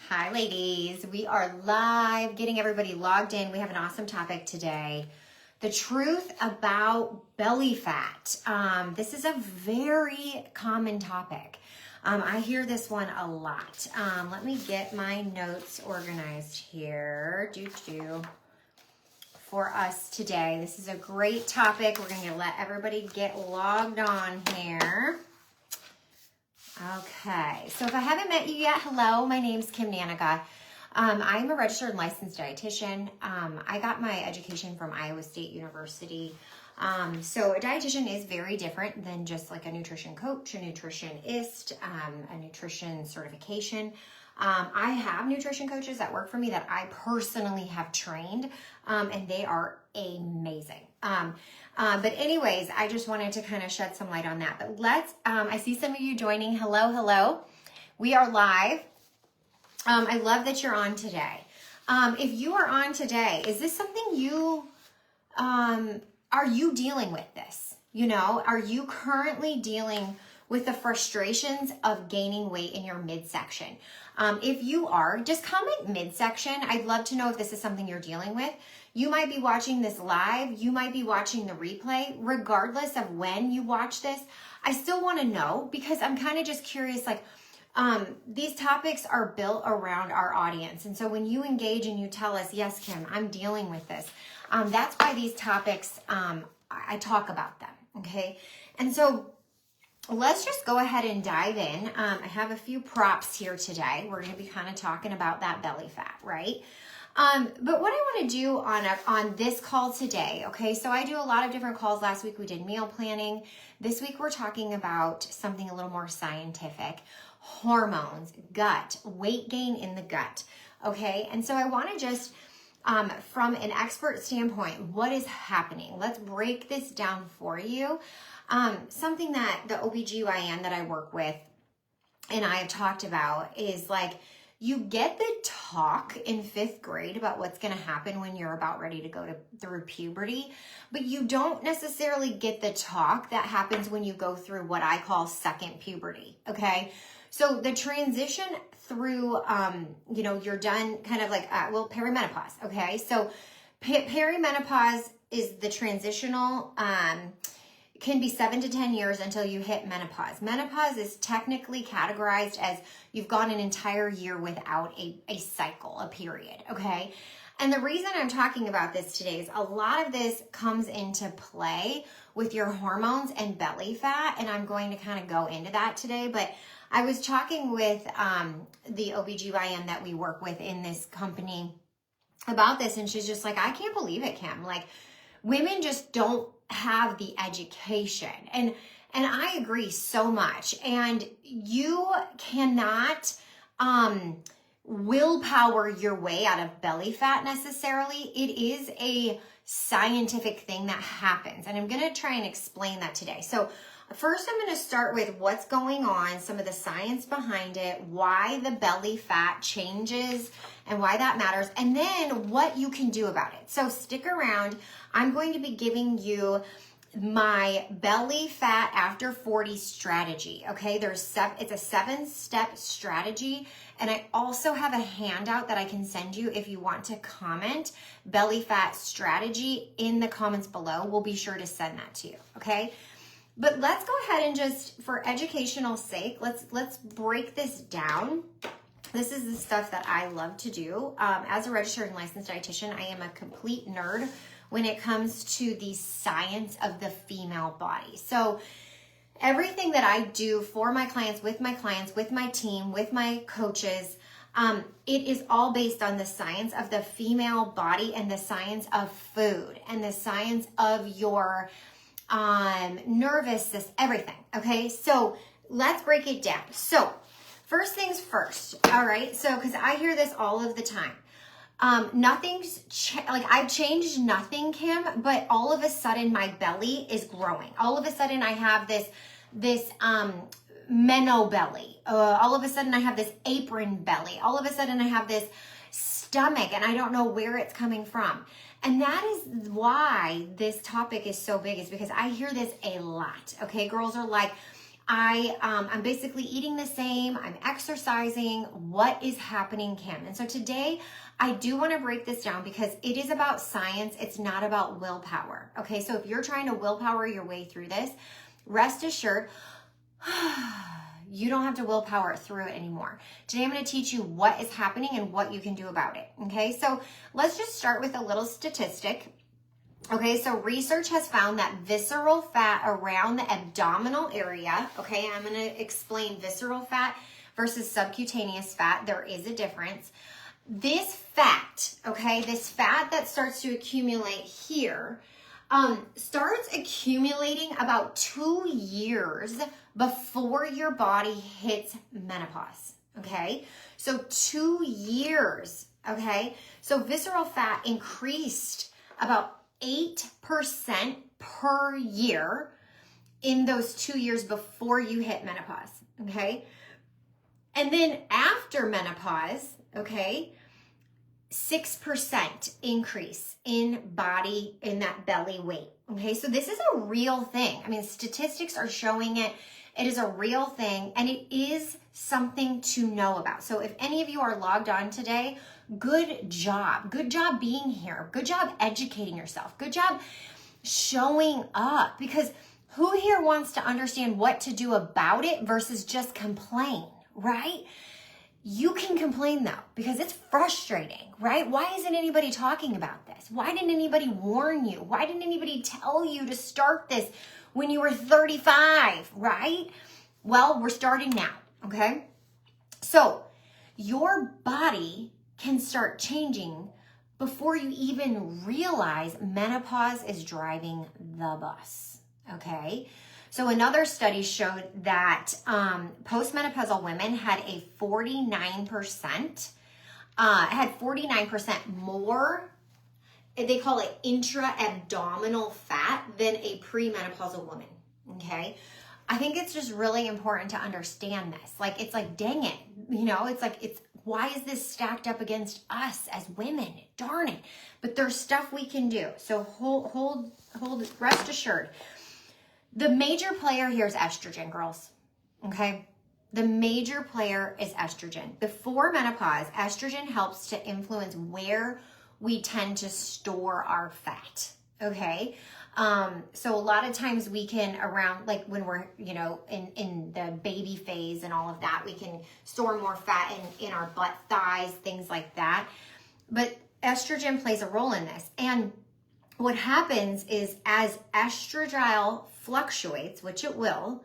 Hi, ladies. We are live, getting everybody logged in. We have an awesome topic today. The truth about belly fat. This is a very common topic. I hear this one a lot. Let me get my notes organized here. For us today. This is a great topic. We're going to let everybody get logged on here. Okay, so if I haven't met you yet, hello, my name's Kim Nanninga. I'm a registered and licensed dietitian. I got my education from Iowa State University. So a dietitian is very different than just like a nutrition coach, a nutritionist, a nutrition certification. I have nutrition coaches that work for me that I personally have trained, and they are amazing. But anyways, I just wanted to kind of shed some light on that. But I see some of you joining. Hello. We are live. I love that you're on today. If you are on today, is this something are you dealing with this? Are you currently dealing with the frustrations of gaining weight in your midsection? If you are, just comment midsection. I'd love to know if this is something you're dealing with. You might be watching this live. You might be watching the replay. Regardless of when you watch this, I still want to know because I'm kind of just curious, these topics are built around our audience. And so when you engage and you tell us, yes, Kim, I'm dealing with this. That's why these topics, I talk about them. Okay. And so let's just go ahead and dive in. I have a few props here today. We're going to be kind of talking about that belly fat, right? But what I want to do on this call today, okay, so I do a lot of different calls. Last week we did meal planning. This week we're talking about something a little more scientific, hormones, gut, weight gain in the gut, okay? And so I want to just, from an expert standpoint, what is happening? Let's break this down for you. Something that the OBGYN that I work with and I have talked about is you get the talk in 5th grade about what's going to happen when you're about ready to go through puberty, but you don't necessarily get the talk that happens when you go through what I call second puberty, okay? So the transition through, you're done kind of perimenopause, okay? So perimenopause is the transitional, can be 7 to 10 years until you hit menopause. Menopause is technically categorized as you've gone an entire year without a cycle, a period, okay? And the reason I'm talking about this today is a lot of this comes into play with your hormones and belly fat, and I'm going to kind of go into that today. But I was talking with the OBGYN that we work with in this company about this, and she's just like, I can't believe it, Kim. Women just don't have the education. And I agree so much. And you cannot willpower your way out of belly fat necessarily. It is a scientific thing that happens. And I'm going to try and explain that today. So first, I'm going to start with what's going on, some of the science behind it, why the belly fat changes and why that matters, and then what you can do about it. So stick around. I'm going to be giving you my belly fat after 40 strategy. Okay, it's a 7-step strategy. And I also have a handout that I can send you if you want to comment belly fat strategy in the comments below. We'll be sure to send that to you. Okay. But let's go ahead and just, for educational sake, let's break this down. This is the stuff that I love to do. As a registered and licensed dietitian, I am a complete nerd when it comes to the science of the female body. So everything that I do for my clients, with my team, with my coaches, it is all based on the science of the female body and the science of food and the science of your nervous system, everything. Okay, so let's break it down. So first things first, all right? So, because I hear this all of the time. I've changed nothing, Kim, but all of a sudden my belly is growing. All of a sudden I have this meno belly. All of a sudden I have this apron belly. All of a sudden I have this stomach and I don't know where it's coming from. And that is why this topic is so big, is because I hear this a lot. Okay, girls are like, I'm basically eating the same, I'm exercising. What is happening, Kim? And so today I do want to break this down because it is about science. It's not about willpower. Okay, so if you're trying to willpower your way through this, rest assured, you don't have to willpower through it anymore. Today I'm going to teach you what is happening and what you can do about it. Okay, so let's just start with a little statistic. Okay, so research has found that visceral fat around the abdominal area, okay, I'm going to explain visceral fat versus subcutaneous fat. There is a difference. This fat, okay, this fat that starts to accumulate here, starts accumulating about 2 years before your body hits menopause, okay? So 2 years, okay? So visceral fat increased about 8% per year in those 2 years before you hit menopause, okay? And then after menopause, okay, 6% increase in that belly weight, okay? So this is a real thing. I mean, statistics are showing it. It is a real thing, and it is something to know about. So if any of you are logged on today, good job. Good job being here. Good job educating yourself. Good job showing up, because who here wants to understand what to do about it versus just complain, right? You can complain though, because it's frustrating, right? Why isn't anybody talking about this? Why didn't anybody warn you? Why didn't anybody tell you to start this when you were 35, right? Well, we're starting now, okay? So your body can start changing before you even realize menopause is driving the bus, okay? So another study showed that postmenopausal women had a 49% more, they call it intra-abdominal fat, than a premenopausal woman, okay? I think it's just really important to understand this. Like, it's like, dang it, you know, it's like, why is this stacked up against us as women? Darn it. But there's stuff we can do. So hold, rest assured. The major player here is estrogen, girls, okay? The major player is estrogen. Before menopause, estrogen helps to influence where we tend to store our fat, okay? So a lot of times we can, around, like when we're, you know, in the baby phase and all of that, we can store more fat in our butt, thighs, things like that. But estrogen plays a role in this. And what happens is, as estradiol fluctuates, which it will,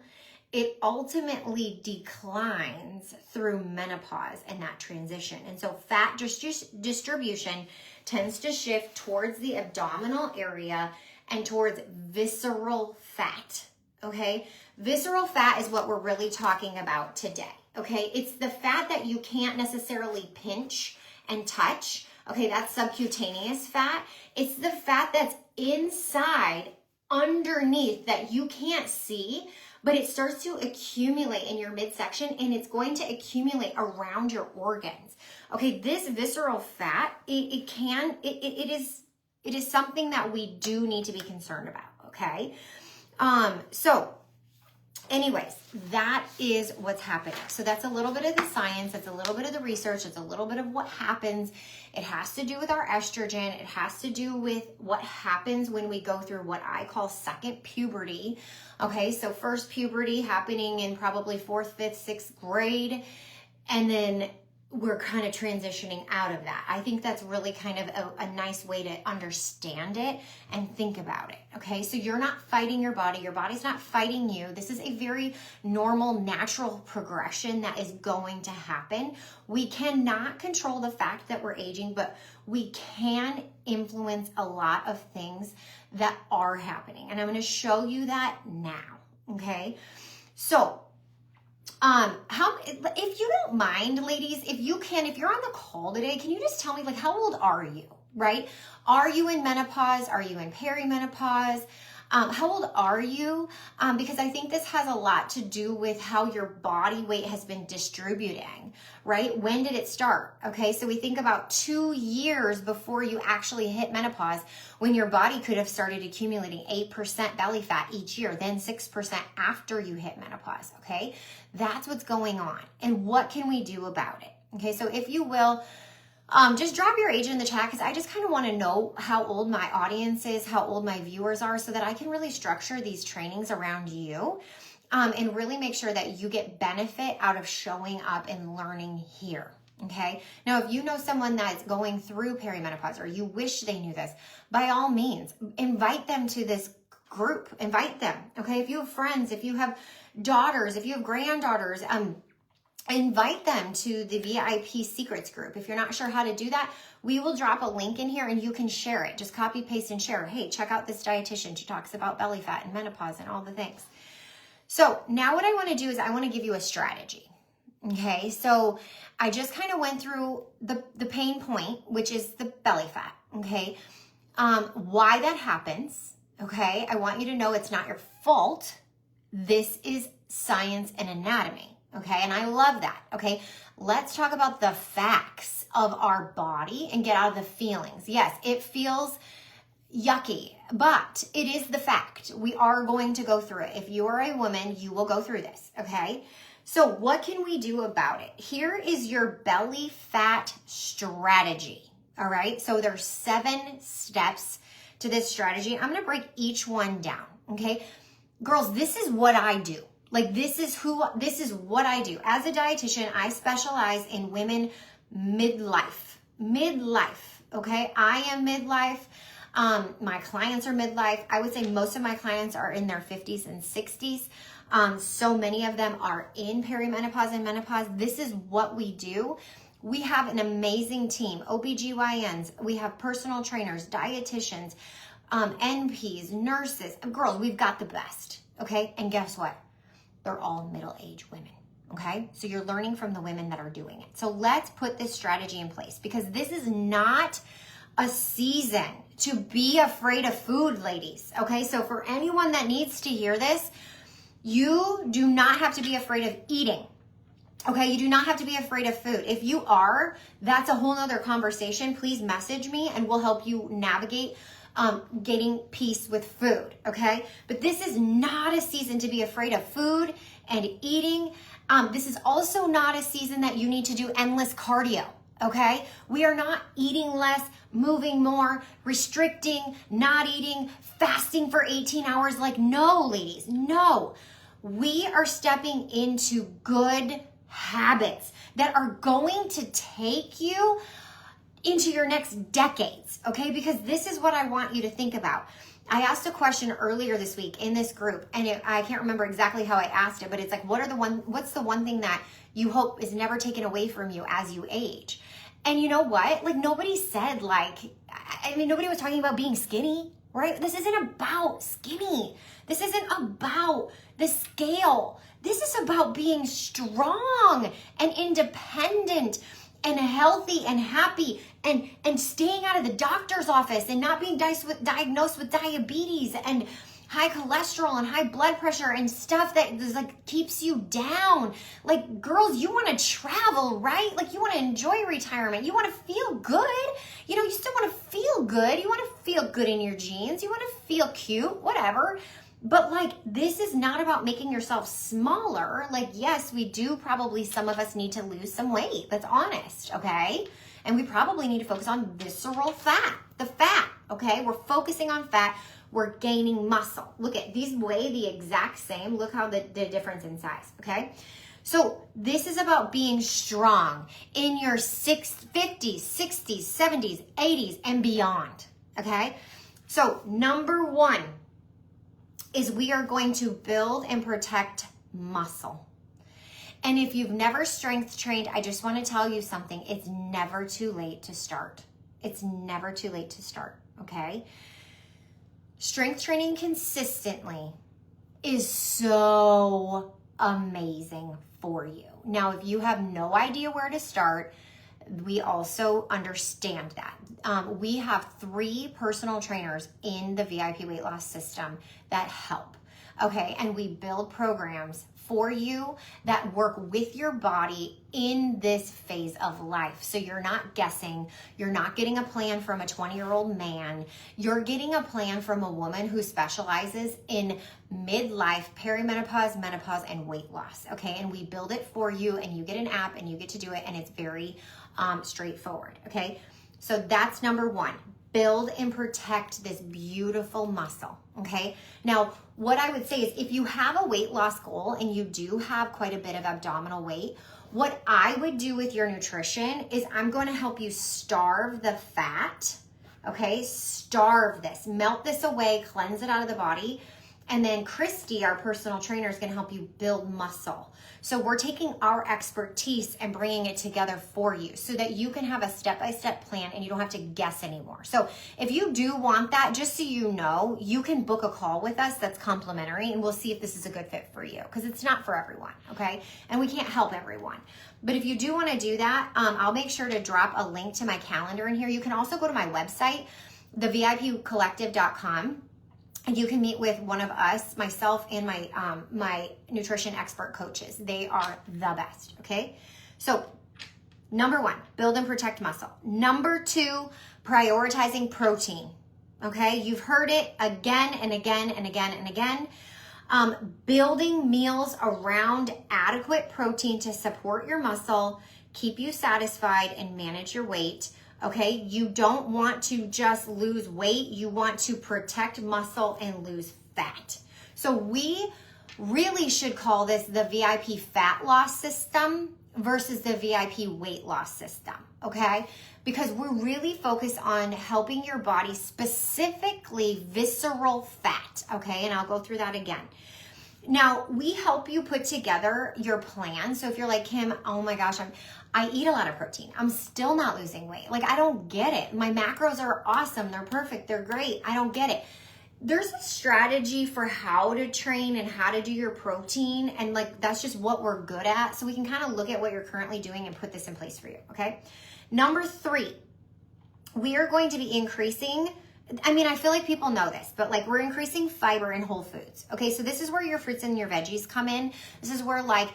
it ultimately declines through menopause and that transition. And so fat distribution tends to shift towards the abdominal area and towards visceral fat, okay? Visceral fat is what we're really talking about today, okay? It's the fat that you can't necessarily pinch and touch, okay? That's subcutaneous fat. It's the fat that's inside, underneath, that you can't see, but it starts to accumulate in your midsection, and it's going to accumulate around your organs. Okay, this visceral fat, it is something that we do need to be concerned about, okay? So anyways, that is what's happening. So that's a little bit of the science, that's a little bit of the research, it's a little bit of what happens. It has to do with our estrogen. It has to do with what happens when we go through what I call second puberty. Okay, so first puberty happening in probably 4th, 5th, 6th grade, and then we're kind of transitioning out of that. I think that's really kind of a nice way to understand it and think about it, okay? So you're not fighting your body's not fighting you. This is a very normal, natural progression that is going to happen. We cannot control the fact that we're aging, but we can influence a lot of things that are happening. And I'm gonna show you that now, okay? So, if you don't mind, ladies, if you're on the call today, can you just tell me, like, how old are you, right? Are you in menopause? Are you in perimenopause? How old are you? Because I think this has a lot to do with how your body weight has been distributing, right? When did it start? Okay, so we think about 2 years before you actually hit menopause, when your body could have started accumulating 8% belly fat each year, then 6% after you hit menopause, okay? That's what's going on. And what can we do about it? Okay, so if you will, just drop your age in the chat, because I just kind of want to know how old my audience is, how old my viewers are, so that I can really structure these trainings around you, and really make sure that you get benefit out of showing up and learning here. Okay. Now, if you know someone that's going through perimenopause, or you wish they knew this, by all means, invite them to this group. Invite them. Okay. If you have friends, if you have daughters, if you have granddaughters, invite them to the VIP secrets group. If you're not sure how to do that, we will drop a link in here and you can share it. Just copy, paste, and share. Hey, check out this dietitian. She talks about belly fat and menopause and all the things. So now what I want to do is I want to give you a strategy. Okay, so I just kind of went through the pain point, which is the belly fat. Okay, why that happens. Okay, I want you to know it's not your fault. This is science and anatomy. Okay, and I love that. Okay, let's talk about the facts of our body and get out of the feelings. Yes, it feels yucky, but it is the fact. We are going to go through it. If you are a woman, you will go through this. Okay, so what can we do about it? Here is your belly fat strategy. All right, so there's 7 steps to this strategy. I'm going to break each one down. Okay, girls, this is what I do. Like, this is what I do. As a dietitian, I specialize in women midlife, okay? I am midlife. My clients are midlife. I would say most of my clients are in their 50s and 60s. So many of them are in perimenopause and menopause. This is what we do. We have an amazing team, OBGYNs. We have personal trainers, dietitians, NPs, nurses. Girls, we've got the best, okay? And guess what? They're all middle-aged women, okay? So you're learning from the women that are doing it. So let's put this strategy in place, because this is not a season to be afraid of food, ladies, okay? So for anyone that needs to hear this, you do not have to be afraid of eating, okay? You do not have to be afraid of food. If you are, that's a whole nother conversation. Please message me and we'll help you navigate getting peace with food, okay? But this is not a season to be afraid of food and eating. This is also not a season that you need to do endless cardio, okay? We are not eating less, moving more, restricting, not eating, fasting for 18 hours. Like, no, ladies, no. We are stepping into good habits that are going to take you into your next decades, okay? Because this is what I want you to think about. I asked a question earlier this week in this group, and I can't remember exactly how I asked it, but it's like, what's the one thing that you hope is never taken away from you as you age? And you know what? Like, nobody said, nobody was talking about being skinny, right? This isn't about skinny. This isn't about the scale. This is about being strong and independent and healthy and happy and staying out of the doctor's office and not being diagnosed with diabetes and high cholesterol and high blood pressure and stuff that is like keeps you down. Like, girls, you want to travel, right? Like, you want to enjoy retirement. You want to feel good. You know, you still want to feel good. You want to feel good in your jeans. You want to feel cute, whatever. But like, this is not about making yourself smaller. Like, yes, we do probably, some of us need to lose some weight. That's honest, okay? And we probably need to focus on visceral fat, the fat, okay? We're focusing on fat. We're gaining muscle. Look at these weigh the exact same. Look how the difference in size, okay? So this is about being strong in your 50s, 60s, 70s, 80s, and beyond, okay? So number 1 is we are going to build and protect muscle. And if you've never strength trained, I just want to tell you something. It's never too late to start. It's never too late to start, okay? Strength training consistently is so amazing for you. Now, if you have no idea where to start, we also understand that. We have 3 personal trainers in the VIP weight loss system that help. Okay, and we build programs for you that work with your body in this phase of life. So you're not guessing, you're not getting a plan from a 20-year-old man, you're getting a plan from a woman who specializes in midlife, perimenopause, menopause, and weight loss. Okay, and we build it for you, and you get an app and you get to do it, and it's very straightforward. Okay, so that's number 1. Build and protect this beautiful muscle, okay? Now, what I would say is if you have a weight loss goal and you do have quite a bit of abdominal weight, what I would do with your nutrition is I'm going to help you starve the fat, okay? Starve this, melt this away, cleanse it out of the body. And then Christy, our personal trainer, is going to help you build muscle. So we're taking our expertise and bringing it together for you so that you can have a step-by-step plan and you don't have to guess anymore. So if you do want that, just so you know, you can book a call with us that's complimentary, and we'll see if this is a good fit for you, because it's not for everyone, okay? And we can't help everyone. But if you do want to do that, I'll make sure to drop a link to my calendar in here. You can also go to my website, thevipcollective.com. And you can meet with one of us, myself, and my nutrition expert coaches. They are the best, okay? So, number 1, build and protect muscle. Number 2, prioritizing protein, okay? You've heard it again and again and again and again. Building meals around adequate protein to support your muscle, keep you satisfied, and manage your weight. Okay, you don't want to just lose weight. You want to protect muscle and lose fat. So we really should call this the VIP fat loss system versus the VIP weight loss system, okay? Because we're really focused on helping your body, specifically visceral fat, okay? And I'll go through that again. Now, we help you put together your plan. So if you're like, Kim, oh my gosh, I eat a lot of protein. I'm still not losing weight. Like, I don't get it. My macros are awesome. They're perfect. They're great. I don't get it. There's a strategy for how to train and how to do your protein. And like, that's just what we're good at. So we can kind of look at what you're currently doing and put this in place for you. Okay. Number 3, we are going to be increasing, I mean, I feel like people know this, but like we're increasing fiber in whole foods. Okay. So this is where your fruits and your veggies come in. This is where like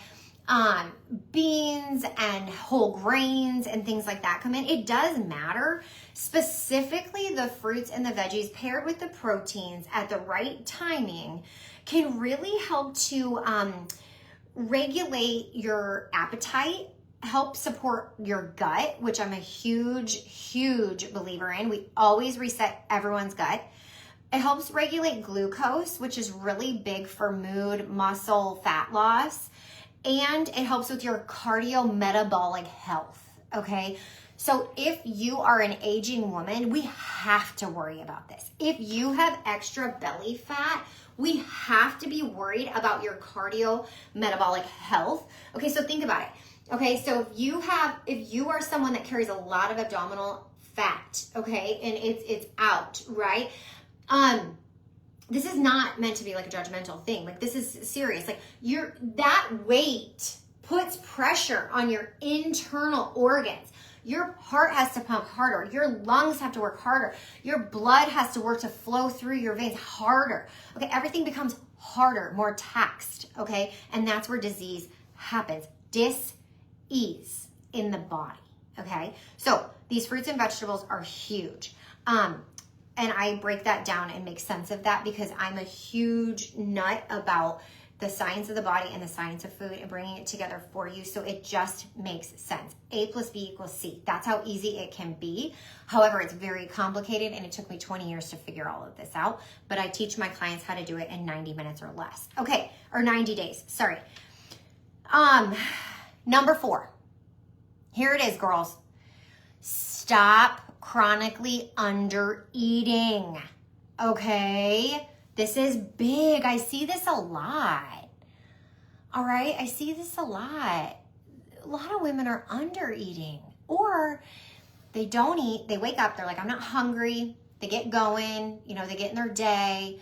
beans and whole grains and things like that come in. It does matter. Specifically, the fruits and the veggies paired with the proteins at the right timing can really help to regulate your appetite, help support your gut, which I'm a huge believer in. We always reset everyone's gut. It helps regulate glucose, which is really big for mood, muscle, fat loss. And it helps with your cardio-metabolic health, okay? So if you are an aging woman, we have to worry about this. If you have extra belly fat, we have to be worried about your cardio-metabolic health. Okay, so think about it. Okay, so if you are someone that carries a lot of abdominal fat, okay, and it's out, right? This is not meant to be like a judgmental thing. Like, this is serious. Like, that weight puts pressure on your internal organs. Your heart has to pump harder. Your lungs have to work harder. Your blood has to work to flow through your veins harder. Okay, everything becomes harder, more taxed, okay? And that's where disease happens. Dis-ease in the body, okay? So these fruits and vegetables are huge. And I break that down and make sense of that because I'm a huge nut about the science of the body and the science of food and bringing it together for you so it just makes sense. A plus B equals C. That's how easy it can be. However, it's very complicated and it took me 20 years to figure all of this out. But I teach my clients how to do it in 90 minutes or less. Okay, or 90 days, sorry. Number 4. Here it is, girls. Stop chronically under eating. Okay? This is big. I see this a lot. All right? I see this a lot. A lot of women are under eating, or they don't eat. They wake up, they're like, I'm not hungry. They get going, they get in their day.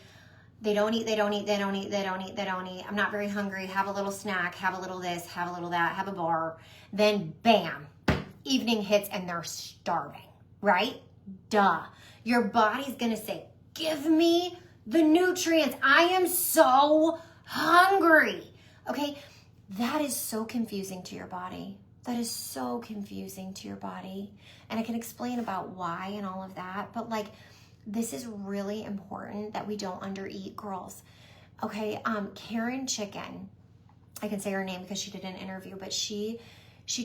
They don't eat. I'm not very hungry. Have a little snack, have a little this, have a little that, have a bar. Then bam, evening hits and they're starving, right? Duh. Your body's gonna say, give me the nutrients. I am so hungry. Okay, that is so confusing to your body. That is so confusing to your body. And I can explain about why and all of that, but like, this is really important that we don't undereat, girls. Okay, Karen Chicken, I can say her name because she did an interview, but she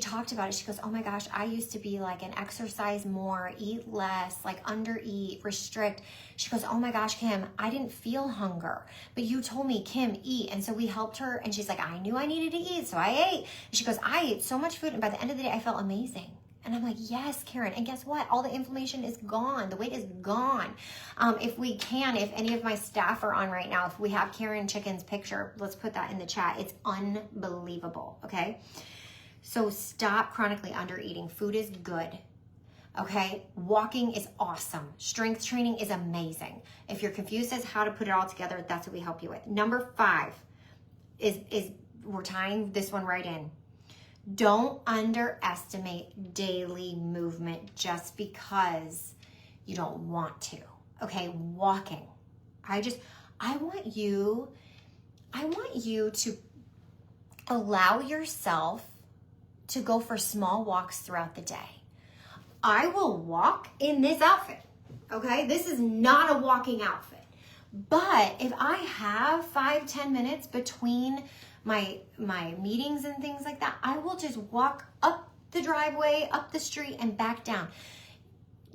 talked about it. She goes, oh my gosh, I used to be like an exercise more, eat less, like undereat, restrict. She goes, oh my gosh, Kim, I didn't feel hunger, but you told me, Kim, eat. And so we helped her, and she's like, I knew I needed to eat, so I ate. And she goes, I ate so much food, and by the end of the day, I felt amazing. And I'm like, yes, Karen. And guess what? All the inflammation is gone. The weight is gone. If any of my staff are on right now, if we have Karen Chicken's picture, let's put that in the chat. It's unbelievable, okay? So stop chronically under eating. Food is good, okay? Walking is awesome. Strength training is amazing. If you're confused as how to put it all together, that's what we help you with. Number 5 is we're tying this one right in. Don't underestimate daily movement just because you don't want to, okay? Walking. I want you to allow yourself to go for small walks throughout the day. I will walk in this outfit, okay? This is not a walking outfit. But if I have 5-10 minutes between my meetings and things like that, I will just walk up the driveway, up the street, and back down.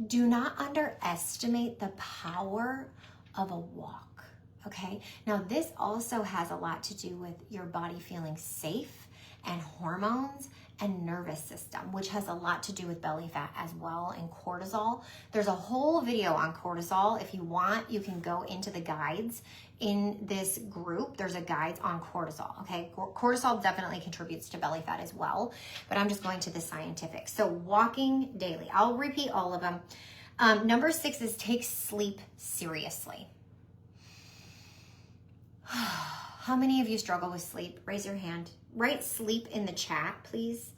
Do not underestimate the power of a walk, okay? Now, this also has a lot to do with your body feeling safe and hormones and nervous system, which has a lot to do with belly fat as well, and cortisol. There's a whole video on cortisol. If you want, you can go into the guides in this group. There's a guide on cortisol, okay? Cortisol definitely contributes to belly fat as well, but I'm just going to the scientific. So walking daily. I'll repeat all of them. Number 6 is take sleep seriously. How many of you struggle with sleep? Raise your hand. Write sleep in the chat, please.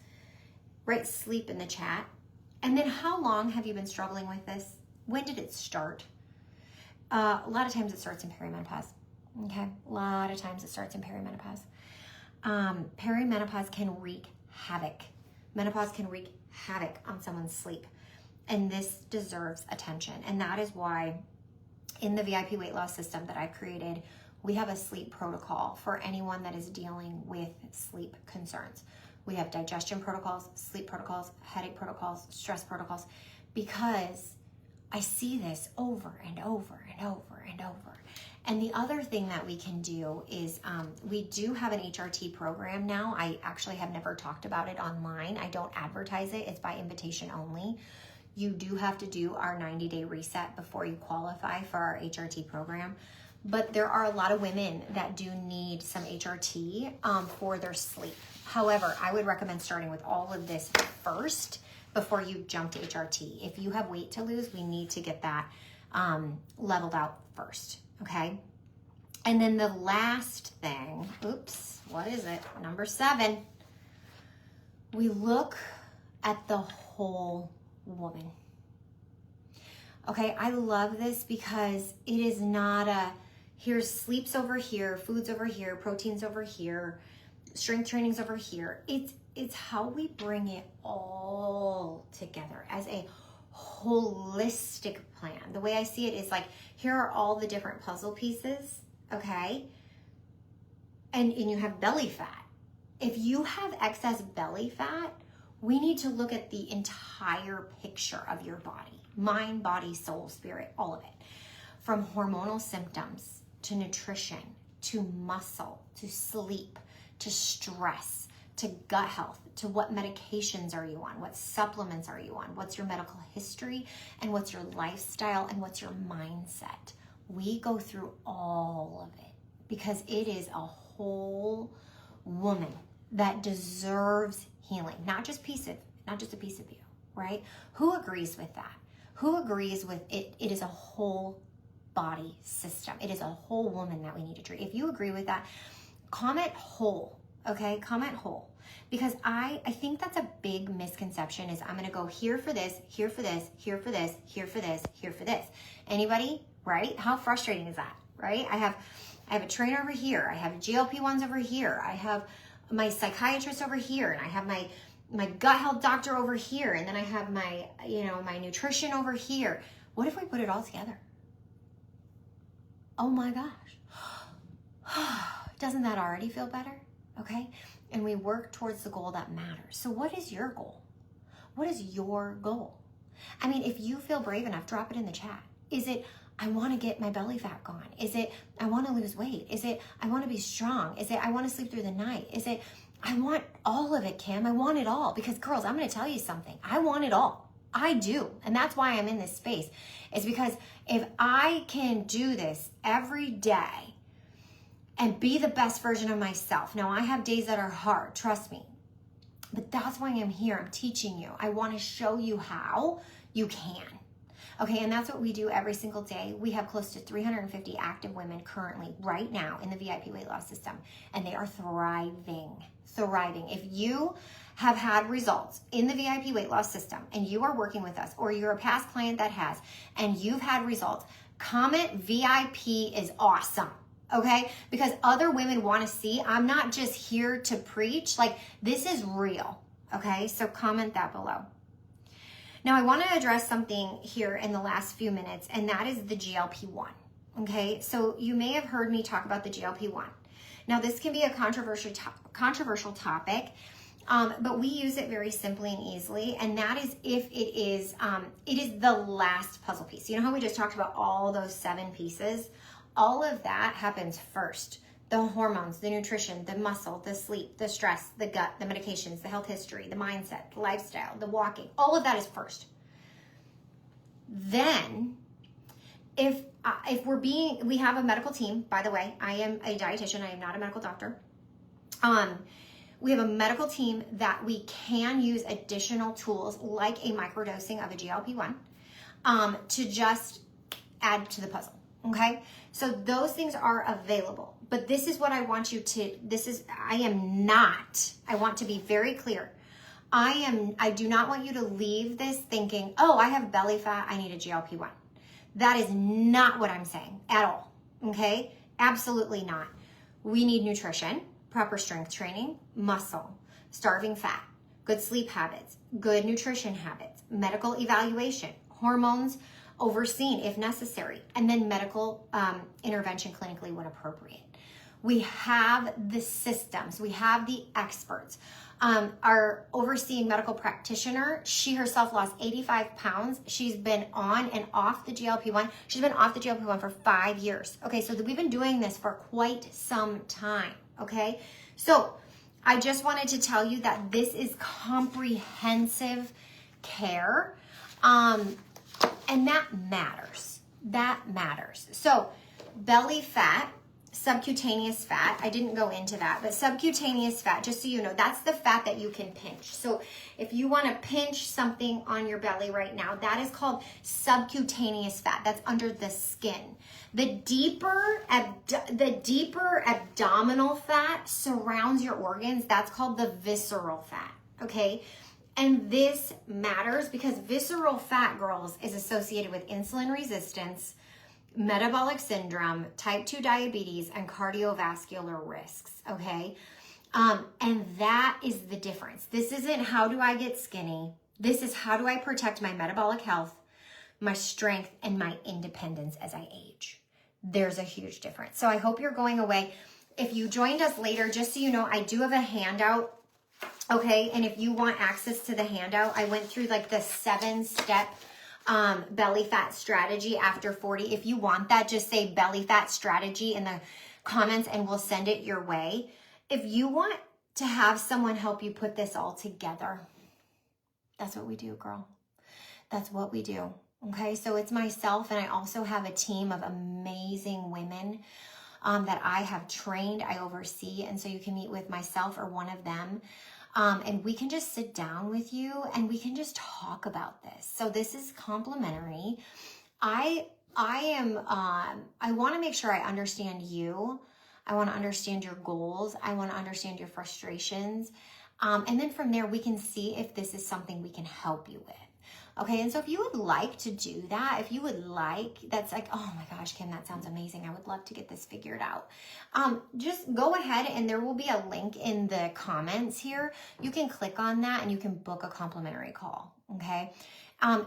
Write sleep in the chat. And then how long have you been struggling with this? When did it start? A lot of times it starts in perimenopause. Okay, a lot of times it starts in perimenopause. Perimenopause can wreak havoc. Menopause can wreak havoc on someone's sleep. And this deserves attention. And that is why in the VIP weight loss system that I've created, we have a sleep protocol for anyone that is dealing with sleep concerns. We have digestion protocols, sleep protocols, headache protocols, stress protocols, because I see this over and over and over and over. And the other thing that we can do is we do have an HRT program now. I actually have never talked about it online. I don't advertise it. It's by invitation only. You do have to do our 90-day reset before you qualify for our HRT program. But there are a lot of women that do need some HRT for their sleep. However, I would recommend starting with all of this first before you jump to HRT. If you have weight to lose, we need to get that leveled out first, okay? And then the last thing, oops, what is it? Number 7, we look at the whole woman. Okay, I love this because it is not a, here's sleeps over here, food's over here, proteins over here, strength training's over here. It's how we bring it all together as a holistic plan. The way I see it is like, here are all the different puzzle pieces, okay? And you have belly fat. If you have excess belly fat, we need to look at the entire picture of your body. Mind, body, soul, spirit, all of it. From hormonal symptoms, to nutrition, to muscle, to sleep, to stress, to gut health, to what medications are you on, what supplements are you on, what's your medical history, and what's your lifestyle, and what's your mindset. We go through all of it because it is a whole woman that deserves healing, not just a piece of you, right? Who agrees with that? Who agrees with it? It is a whole body system. It is a whole woman that we need to treat. If you agree with that, comment whole, okay? Comment whole. Because I think that's a big misconception is I'm going to go here for this, here for this, here for this, here for this, here for this. Anybody, right? How frustrating is that, right? I have a trainer over here. I have GLP-1s over here. I have my psychiatrist over here, and I have my gut health doctor over here, and then I have my, my nutrition over here. What if we put it all together? Oh my gosh. Doesn't that already feel better? Okay. And we work towards the goal that matters. So what is your goal? What is your goal? I mean, if you feel brave enough, drop it in the chat. Is it, I want to get my belly fat gone? Is it, I want to lose weight? Is it, I want to be strong? Is it, I want to sleep through the night? Is it, I want all of it, Kim. I want it all. Because girls, I'm going to tell you something. I want it all. I do. And that's why I'm in this space. It's because if I can do this every day and be the best version of myself. Now, I have days that are hard, trust me. But that's why I'm here. I'm teaching you. I want to show you how you can. Okay, and that's what we do every single day. We have close to 350 active women currently right now in the VIP weight loss system, and they are thriving, thriving. If you have had results in the VIP weight loss system and you are working with us, or you're a past client that has, and you've had results, comment VIP is awesome. Okay, because other women want to see. I'm not just here to preach. Like, this is real. Okay, so comment that below. Now, I want to address something here in the last few minutes, and that is the GLP-1. Okay, so you may have heard me talk about the GLP-1. Now, this can be a controversial topic, but we use it very simply and easily, and that is if it is the last puzzle piece. You know how we just talked about all those 7 pieces? All of that happens first. The hormones, the nutrition, the muscle, the sleep, the stress, the gut, the medications, the health history, the mindset, the lifestyle, the walking, all of that is first. Then, if we have a medical team, by the way, I am a dietitian, I am not a medical doctor. We have a medical team that we can use additional tools like a microdosing of a GLP-1 to just add to the puzzle. Okay, so those things are available, but this is what I want you to, I want to be very clear. I do not want you to leave this thinking, oh, I have belly fat, I need a GLP-1. That is not what I'm saying at all. Okay, absolutely not. We need nutrition, proper strength training, muscle, starving fat, good sleep habits, good nutrition habits, medical evaluation, hormones, overseen if necessary, and then medical intervention clinically when appropriate. We have the systems, we have the experts. Our overseeing medical practitioner, she herself lost 85 pounds. She's been on and off the GLP-1. She's been off the GLP-1 for 5 years. Okay, so we've been doing this for quite some time, okay? So I just wanted to tell you that this is comprehensive care. And that matters. That matters. So belly fat, subcutaneous fat, I didn't go into that, but subcutaneous fat, just so you know, that's the fat that you can pinch. So if you want to pinch something on your belly right now, that is called subcutaneous fat. That's under the skin. The deeper abdominal fat surrounds your organs. That's called the visceral fat. Okay. And this matters because visceral fat, girls, is associated with insulin resistance, metabolic syndrome, type 2 diabetes, and cardiovascular risks, okay? And that is the difference. This isn't how do I get skinny. This is how do I protect my metabolic health, my strength, and my independence as I age. There's a huge difference. So I hope you're going away. If you joined us later, just so you know, I do have a handout. Okay, and if you want access to the handout, I went through like the 7-step belly fat strategy after 40. If you want that, just say belly fat strategy in the comments and we'll send it your way. If you want to have someone help you put this all together, that's what we do, girl. That's what we do. Okay, so it's myself, and I also have a team of amazing women that I have trained, I oversee, and so you can meet with myself or one of them. And we can just sit down with you and we can just talk about this. So this is complimentary. I want to make sure I understand you. I want to understand your goals. I want to understand your frustrations. And then from there, we can see if this is something we can help you with. Okay, and so if you would like to do that, if you would like, that's like, oh my gosh, Kim, that sounds amazing. I would love to get this figured out. Just go ahead and there will be a link in the comments here. You can click on that and you can book a complimentary call, okay?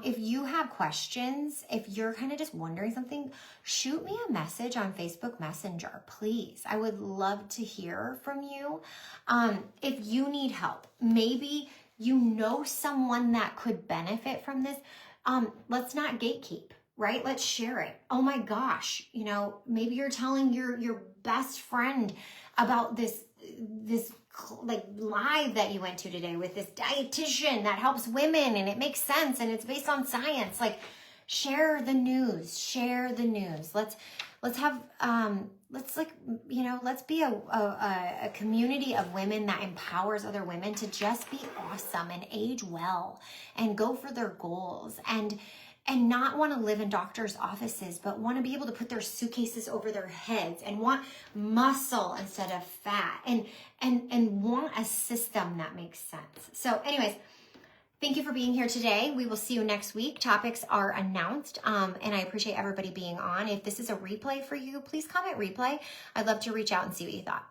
If you have questions, if you're kind of just wondering something, shoot me a message on Facebook Messenger, please. I would love to hear from you. If you need help, maybe you know someone that could benefit from this, let's not gatekeep, right? Let's share it. Oh my gosh, you know, maybe you're telling your best friend about this like live that you went to today with this dietitian that helps women and it makes sense and it's based on science. Like, share the news, share the news. Let's have, let's be a community of women that empowers other women to just be awesome and age well and go for their goals and not want to live in doctors' offices, but want to be able to put their suitcases over their heads and want muscle instead of fat and want a system that makes sense. So anyways, thank you for being here today. We will see you next week. Topics are announced, and I appreciate everybody being on. If this is a replay for you, please comment replay. I'd love to reach out and see what you thought.